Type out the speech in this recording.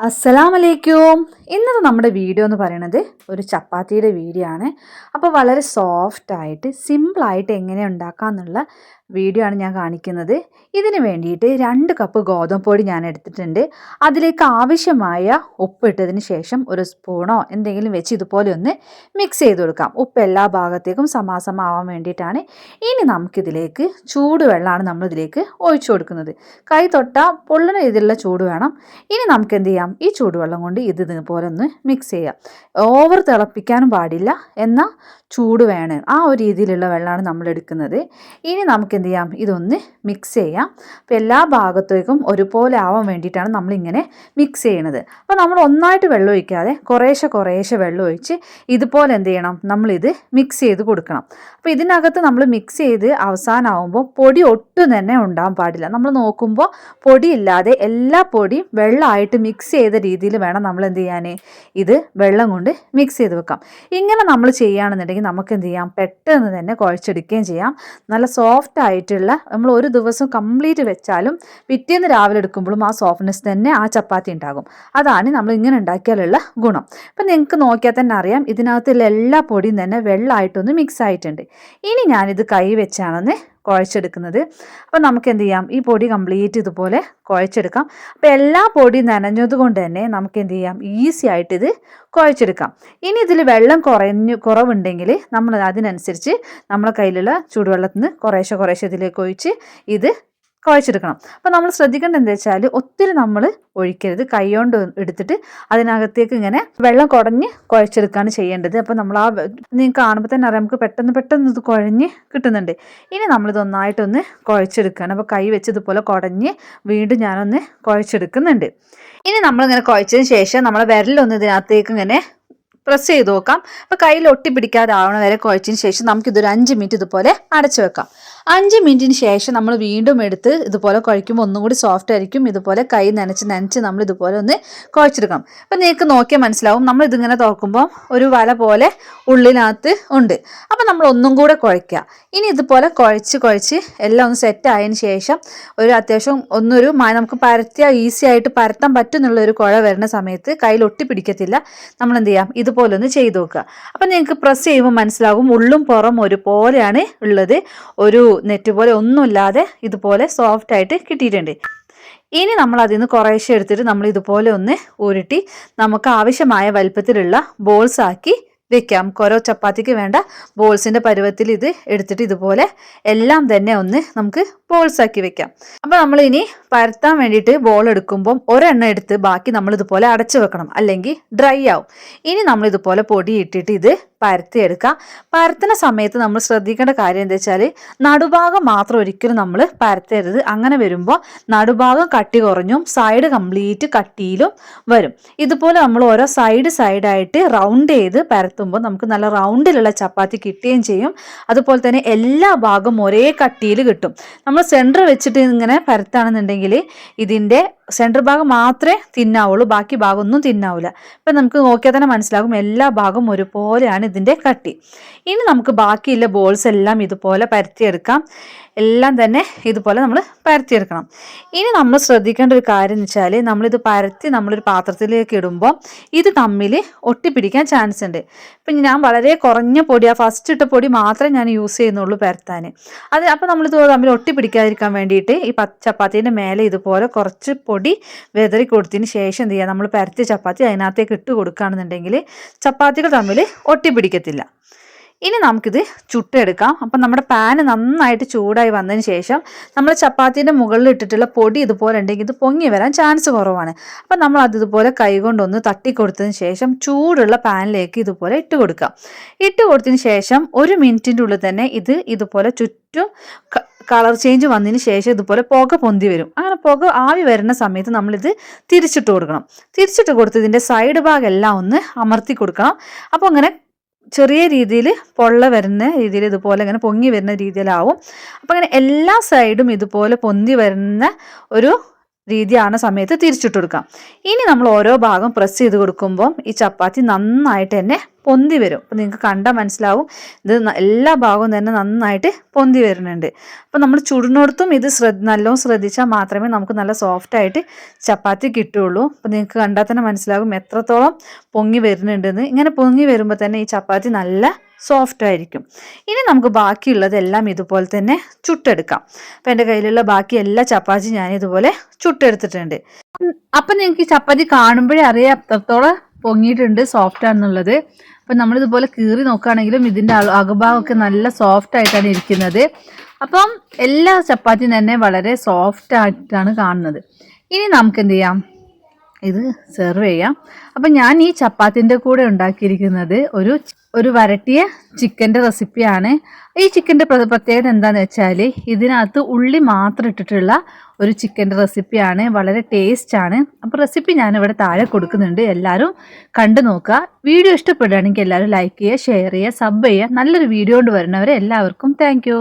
അസ്സലാമലൈക്കും. ഇന്നത്തെ നമ്മുടെ വീഡിയോ എന്ന് പറയുന്നത് ഒരു ചപ്പാത്തിയുടെ വീഡിയോ ആണ്. അപ്പോൾ വളരെ സോഫ്റ്റായിട്ട് സിമ്പിളായിട്ട് എങ്ങനെ ഉണ്ടാക്കാമെന്നുള്ള വീഡിയോ ആണ് ഞാൻ കാണിക്കുന്നത്. ഇതിന് വേണ്ടിയിട്ട് 2 കപ്പ് ഗോതമ്പ് പൊടി ഞാൻ എടുത്തിട്ടുണ്ട്. അതിലേക്ക് ആവശ്യമായ ഉപ്പ് ഇട്ടതിന് ശേഷം ഒരു സ്പൂണോ എന്തെങ്കിലും വെച്ച് ഇതുപോലെ ഒന്ന് മിക്സ് ചെയ്ത് കൊടുക്കാം. ഉപ്പ് എല്ലാ ഭാഗത്തേക്കും സമാസമാവാൻ വേണ്ടിയിട്ടാണ്. ഇനി നമുക്കിതിലേക്ക് ചൂടുവെള്ളമാണ് നമ്മളിതിലേക്ക് ഒഴിച്ചു കൊടുക്കുന്നത്. കൈ തൊട്ടാൽ പൊള്ളുന്ന രീതിയിലുള്ള ചൂട് വേണം. ഇനി നമുക്ക് എന്ത് ചെയ്യാം, ഈ ചൂടുവെള്ളം കൊണ്ട് ഇതുപോലെ ഒന്ന് മിക്സ് ചെയ്യാം. ഓവർ തിളപ്പിക്കാനും പാടില്ല, എന്നാൽ ചൂട് വേണം. ആ ഒരു രീതിയിലുള്ള വെള്ളമാണ് നമ്മൾ എടുക്കുന്നത്. ഇനി നമുക്ക് എന്ത് ചെയ്യാം, ഇതൊന്ന് മിക്സ് ചെയ്യാം. അപ്പോൾ എല്ലാ ഭാഗത്തേക്കും ഒരുപോലെ ആവാൻ വേണ്ടിയിട്ടാണ് നമ്മളിങ്ങനെ മിക്സ് ചെയ്യണത്. അപ്പോൾ നമ്മൾ ഒന്നായിട്ട് വെള്ളം ഒഴിക്കാതെ കുറേശ്ശെ വെള്ളം ഒഴിച്ച് ഇതുപോലെ എന്ത് ചെയ്യണം, നമ്മളിത് മിക്സ് ചെയ്ത് കൊടുക്കണം. അപ്പോൾ ഇതിനകത്ത് നമ്മൾ മിക്സ് ചെയ്ത് അവസാനമാകുമ്പോൾ പൊടി ഒട്ടും തന്നെ ഉണ്ടാകാൻ പാടില്ല. നമ്മൾ നോക്കുമ്പോൾ പൊടിയില്ലാതെ എല്ലാ പൊടിയും വെള്ളമായിട്ട് മിക്സ് ചെയ്ത രീതിയിൽ വേണം നമ്മൾ എന്ത് ചെയ്യാൻ, ഇത് വെള്ളം കൊണ്ട് മിക്സ് ചെയ്ത് വെക്കാം. ഇങ്ങനെ നമ്മൾ ചെയ്യുകയാണെന്നുണ്ടെങ്കിൽ നമുക്ക് എന്ത് ചെയ്യാം, പെട്ടെന്ന് തന്നെ കുഴച്ചെടുക്കുകയും ചെയ്യാം. നല്ല സോഫ്റ്റ് ആയിട്ടുള്ള, നമ്മൾ ഒരു ദിവസം കംപ്ലീറ്റ് വെച്ചാലും പിറ്റേന്ന് രാവിലെ എടുക്കുമ്പോഴും ആ സോഫ്റ്റ്നെസ് തന്നെ ആ ചപ്പാത്തി ഉണ്ടാകും. അതാണ് നമ്മൾ ഇങ്ങനെ ഉണ്ടാക്കിയാലുള്ള ഗുണം. അപ്പം നിങ്ങൾക്ക് നോക്കിയാൽ തന്നെ അറിയാം, ഇതിനകത്തുള്ള എല്ലാ പൊടിയും തന്നെ വെള്ളമായിട്ടൊന്ന് മിക്സ് ആയിട്ടുണ്ട്. ഇനി ഞാനിത് കൈ വെച്ചാണെന്ന് കുഴച്ചെടുക്കുന്നത്. അപ്പം നമുക്ക് എന്ത് ചെയ്യാം, ഈ പൊടി കംപ്ലീറ്റ് ഇതുപോലെ കുഴച്ചെടുക്കാം. അപ്പോൾ എല്ലാ പൊടി നനഞ്ഞത് കൊണ്ട് തന്നെ നമുക്ക് എന്ത് ചെയ്യാം, ഈസി ആയിട്ട് ഇത് കുഴച്ചെടുക്കാം. ഇനി ഇതിൽ വെള്ളം കുറവുണ്ടെങ്കിൽ നമ്മൾ അതിനനുസരിച്ച് നമ്മളെ കയ്യിലുള്ള ചൂടുവെള്ളത്തിൽ നിന്ന് കുറേശ്ശെ ഇതിലേക്ക് ഒഴിച്ച് ഇത് കുഴച്ചെടുക്കണം. അപ്പോൾ നമ്മൾ ശ്രദ്ധിക്കേണ്ടത് എന്താ വെച്ചാൽ, ഒത്തിരി നമ്മൾ ഒഴിക്കരുത്. കൈ കൊണ്ട് എടുത്തിട്ട് അതിനകത്തേക്ക് ഇങ്ങനെ വെള്ളം കുടഞ്ഞ് കുഴച്ചെടുക്കുകയാണ് ചെയ്യേണ്ടത്. അപ്പോൾ നമ്മൾ നിങ്ങൾക്ക് കാണുമ്പോൾ തന്നെ അറിയാം, നമുക്ക് പെട്ടെന്ന് ഇത് കുഴഞ്ഞ് കിട്ടുന്നുണ്ട്. ഇനി നമ്മളിത് ഒന്നായിട്ടൊന്ന് കുഴച്ചെടുക്കുകയാണ്. അപ്പോൾ കൈ വെച്ച് ഇതുപോലെ കുടഞ്ഞ് വീണ്ടും ഞാനൊന്ന് കുഴച്ചെടുക്കുന്നുണ്ട്. ഇനി നമ്മളിങ്ങനെ കുഴച്ചതിന് ശേഷം നമ്മളെ വിരലൊന്ന് ഇതിനകത്തേക്ക് ഇങ്ങനെ പ്രസ് ചെയ്ത് നോക്കാം. അപ്പോൾ കയ്യിൽ ഒട്ടി പിടിക്കാതെ ആവണ വരെ കുഴച്ചതിന് ശേഷം നമുക്കിതൊരു 5 മിനിറ്റ് ഇതുപോലെ അടച്ചു വെക്കാം. 5 മിനിറ്റിന് ശേഷം നമ്മൾ വീണ്ടും എടുത്ത് ഇതുപോലെ കുഴയ്ക്കുമ്പോൾ ഒന്നും കൂടി സോഫ്റ്റ് ആയിരിക്കും. ഇതുപോലെ കൈ നനച്ച് നമ്മൾ ഇതുപോലെ ഒന്ന് കുഴച്ചെടുക്കാം. അപ്പം നിങ്ങൾക്ക് നോക്കിയാൽ മനസ്സിലാവും, നമ്മൾ ഇതിങ്ങനെ തുറക്കുമ്പോൾ ഒരു വല പോലെ ഉള്ളിനകത്ത് ഉണ്ട്. അപ്പം നമ്മൾ ഒന്നും കൂടെ കുഴയ്ക്കുക. ഇനി ഇതുപോലെ കുഴച്ച് എല്ലാം ഒന്ന് സെറ്റ് ആയതിന് ശേഷം ഒരു അത്യാവശ്യം നമുക്ക് പരത്തിയാൽ ഈസി ആയിട്ട് പരത്താൻ പറ്റുന്നുള്ള ഒരു കുഴ വരുന്ന സമയത്ത് കയ്യിൽ ഒട്ടി പിടിക്കത്തില്ല. നമ്മൾ എന്ത് ചെയ്യാം, ഇതുപോലെ ഒന്ന് ചെയ്ത് നോക്കുക. അപ്പം നിങ്ങൾക്ക് പ്രസ് ചെയ്യുമ്പോൾ മനസ്സിലാകും, ഉള്ളും പുറം ഒരുപോലെയാണ് ഉള്ളത്. ഒരു നെറ്റ് പോലെ ഒന്നുമില്ലാതെ ഇതുപോലെ സോഫ്റ്റ് ആയിട്ട് കിട്ടിയിട്ടുണ്ട്. ഇനി നമ്മൾ അതിൽ നിന്ന് കുറേശ്ശെ എടുത്തിട്ട് നമ്മൾ ഇതുപോലെ ഒന്ന് ഉരുട്ടി നമുക്ക് ആവശ്യമായ വലുപ്പത്തിലുള്ള ബോൾസ് ആക്കി വെക്കാം. ഓരോ ചപ്പാത്തിക്ക് വേണ്ട ബോൾസിൻ്റെ പരുവത്തിൽ ഇത് എടുത്തിട്ട് ഇതുപോലെ എല്ലാം തന്നെ ഒന്ന് നമുക്ക് ബോൾസ് ആക്കി വെക്കാം. അപ്പോൾ നമ്മൾ ഇനി പരത്താൻ വേണ്ടിയിട്ട് ബോൾ എടുക്കുമ്പം ഒരെണ്ണം എടുത്ത് ബാക്കി നമ്മൾ ഇതുപോലെ അടച്ചു വെക്കണം, അല്ലെങ്കിൽ ഡ്രൈ ആവും. ഇനി നമ്മൾ ഇതുപോലെ പൊടി ഇട്ടിട്ട് ഇത് പരത്തിയെടുക്കാം. പരത്തുന്ന സമയത്ത് നമ്മൾ ശ്രദ്ധിക്കേണ്ട കാര്യം എന്താ വെച്ചാൽ, നടുഭാഗം മാത്രം ഒരിക്കലും നമ്മൾ പരത്തരുത്. അങ്ങനെ വരുമ്പോൾ നടുഭാഗം കട്ടി കുറഞ്ഞും സൈഡ് കംപ്ലീറ്റ് കട്ടിയിലും വരും. ഇതുപോലെ നമ്മൾ ഓരോ സൈഡായിട്ട് റൗണ്ട് ചെയ്ത് പരത്തുമ്പോൾ നമുക്ക് നല്ല റൗണ്ടിലുള്ള ചപ്പാത്തി കിട്ടുകയും ചെയ്യും. അതുപോലെ തന്നെ എല്ലാ ഭാഗവും ഒരേ കട്ടിയിൽ കിട്ടും. നമ്മൾ സെൻറ്റർ വെച്ചിട്ട് ഇങ്ങനെ പരത്താണെന്നുണ്ടെങ്കിൽ ഇതിൻ്റെ സെൻറ്റർ ഭാഗം മാത്രമേ തിന്നാവുള്ളൂ, ബാക്കി ഭാഗം ഒന്നും തിന്നാവില്ല. ഇപ്പം നമുക്ക് നോക്കിയാൽ തന്നെ മനസ്സിലാകും, എല്ലാ ഭാഗവും ഒരുപോലെയാണ് ഇതിൻ്റെ കട്ടി. ഇനി നമുക്ക് ബാക്കിയുള്ള ബോൾസ് എല്ലാം ഇതുപോലെ പരത്തിയെടുക്കാം. എല്ലാം തന്നെ ഇതുപോലെ നമ്മൾ പരത്തിയെടുക്കണം. ഇനി നമ്മൾ ശ്രദ്ധിക്കേണ്ട ഒരു കാര്യം എന്ന് വെച്ചാൽ, നമ്മളിത് പരത്തി നമ്മളൊരു പാത്രത്തിലേക്ക് ഇടുമ്പോൾ ഇത് തമ്മിൽ ഒട്ടിപ്പിടിക്കാൻ ചാൻസ് ഉണ്ട്. ഇപ്പം ഞാൻ വളരെ കുറഞ്ഞ പൊടി, ആ ഫസ്റ്റ് ഇട്ട പൊടി മാത്രമേ ഞാൻ യൂസ് ചെയ്യുന്നുള്ളൂ പരത്താൻ. അപ്പോൾ നമ്മളിത് തമ്മിൽ ഒട്ടിപ്പിടിക്കാതിരിക്കാൻ വേണ്ടിയിട്ട് ഈ ചപ്പാത്തീൻ്റെ മേലെ ഇതുപോലെ കുറച്ച് പൊടി വെതറി കൊടുത്തതിന് ശേഷം എന്ത് ചെയ്യുക, നമ്മൾ പരത്തിയ ചപ്പാത്തി അതിനകത്തേക്ക് ഇട്ട് കൊടുക്കുകയാണെന്നുണ്ടെങ്കിൽ ചപ്പാത്തികൾ തമ്മിൽ ഒട്ടിപ്പിടിക്കത്തില്ല. ഇനി നമുക്കിത് ചുട്ടെടുക്കാം. അപ്പം നമ്മുടെ പാന് നന്നായിട്ട് ചൂടായി വന്നതിന് ശേഷം നമ്മൾ ചപ്പാത്തീൻ്റെ മുകളിൽ ഇട്ടിട്ടുള്ള പൊടി ഇതുപോലെ ഉണ്ടെങ്കിൽ ഇത് പൊങ്ങി വരാൻ ചാൻസ് കുറവാണ്. അപ്പം നമ്മൾ അതിതുപോലെ കൈകൊണ്ടൊന്ന് തട്ടി കൊടുത്തതിന് ശേഷം ചൂടുള്ള പാനിലേക്ക് ഇതുപോലെ ഇട്ട് കൊടുക്കാം. ഇട്ട് കൊടുത്തതിന് ശേഷം 1 മിനിറ്റിൻ്റെ ഉള്ളിൽ തന്നെ ഇതുപോലെ ചുറ്റും കളർ ചേഞ്ച് വന്നതിന് ശേഷം ഇതുപോലെ പുക പൊന്തി വരും. അങ്ങനെ പുക ആവി വരുന്ന സമയത്ത് നമ്മളിത് തിരിച്ചിട്ട് കൊടുക്കണം. തിരിച്ചിട്ട് കൊടുത്ത് ഇതിൻ്റെ സൈഡ് ഭാഗം എല്ലാം ഒന്ന് അമർത്തി കൊടുക്കണം. അപ്പോൾ അങ്ങനെ ചെറിയ രീതിയിൽ പൊള്ള വരുന്ന രീതിയിൽ ഇതുപോലെ ഇങ്ങനെ പൊങ്ങി വരുന്ന രീതിയിലാവും. അപ്പോൾ അങ്ങനെ എല്ലാ സൈഡും ഇതുപോലെ പൊന്തി വരുന്ന ഒരു രീതിയാണ് സമയത്ത് തിരിച്ചിട്ട് കൊടുക്കാം. ഇനി നമ്മൾ ഓരോ ഭാഗം പ്രസ് ചെയ്ത് കൊടുക്കുമ്പോൾ ഈ ചപ്പാത്തി നന്നായിട്ട് തന്നെ പൊന്തി വരും. അപ്പോൾ നിങ്ങൾക്ക് കണ്ടാൽ മനസ്സിലാവും ഇത് എല്ലാ ഭാഗവും തന്നെ നന്നായിട്ട് പൊന്തി വരുന്നുണ്ട്. അപ്പോൾ നമ്മൾ ചുടുന്നിടത്തും ഇത് നല്ലോണം ശ്രദ്ധിച്ചാൽ മാത്രമേ നമുക്ക് നല്ല സോഫ്റ്റായിട്ട് ചപ്പാത്തി കിട്ടുകയുള്ളൂ. അപ്പോൾ നിങ്ങൾക്ക് കണ്ടാൽ തന്നെ മനസ്സിലാകും എത്രത്തോളം പൊങ്ങി വരുന്നുണ്ടെന്ന്. ഇങ്ങനെ പൊങ്ങി വരുമ്പോൾ തന്നെ ഈ ചപ്പാത്തി നല്ല സോഫ്റ്റ് ആയിരിക്കും. ഇനി നമുക്ക് ബാക്കിയുള്ളതെല്ലാം ഇതുപോലെ തന്നെ ചുട്ടെടുക്കാം. അപ്പോൾ എൻ്റെ കയ്യിലുള്ള ബാക്കി എല്ലാ ചപ്പാത്തി ഞാൻ ഇതുപോലെ ചുട്ടെടുത്തിട്ടുണ്ട്. അപ്പം നിങ്ങൾക്ക് ഈ ചപ്പാത്തി കാണുമ്പോഴേ അറിയാം എത്രത്തോളം പൊങ്ങിയിട്ടുണ്ട്, സോഫ്റ്റ് ആണെന്നുള്ളത്. അപ്പം നമ്മളിതുപോലെ കീറി നോക്കുകയാണെങ്കിലും ഇതിൻ്റെ അകഭാഗമൊക്കെ നല്ല സോഫ്റ്റ് ആയിട്ടാണ് ഇരിക്കുന്നത്. അപ്പം എല്ലാ ചപ്പാത്തിയും തന്നെ വളരെ സോഫ്റ്റ് ആയിട്ടാണ് കാണുന്നത്. ഇനി നമുക്ക് എന്ത് ചെയ്യാം, ഇത് സെർവ് ചെയ്യാം. അപ്പം ഞാൻ ഈ ചപ്പാത്തിൻ്റെ കൂടെ ഉണ്ടാക്കിയിരിക്കുന്നത് ഒരു വരട്ടിയ ചിക്കൻ്റെ റെസിപ്പിയാണ്. ഈ ചിക്കൻ്റെ പ്രത്യേകത എന്താണെന്ന് വെച്ചാൽ ഇതിനകത്ത് ഉള്ളി മാത്രം ഇട്ടിട്ടുള്ള ഒരു ചിക്കൻ്റെ റെസിപ്പിയാണ്. വളരെ ടേസ്റ്റാണ്. അപ്പോൾ റെസിപ്പി ഞാനിവിടെ താഴെ കൊടുക്കുന്നുണ്ട്, എല്ലാവരും കണ്ടു നോക്കുക. വീഡിയോ ഇഷ്ടപ്പെടുകയാണെങ്കിൽ എല്ലാവരും ലൈക്ക് ചെയ്യുക, ഷെയർ ചെയ്യുക, സബ് ചെയ്യുക. നല്ലൊരു വീഡിയോ കൊണ്ട് വരുന്നവരെ എല്ലാവർക്കും താങ്ക്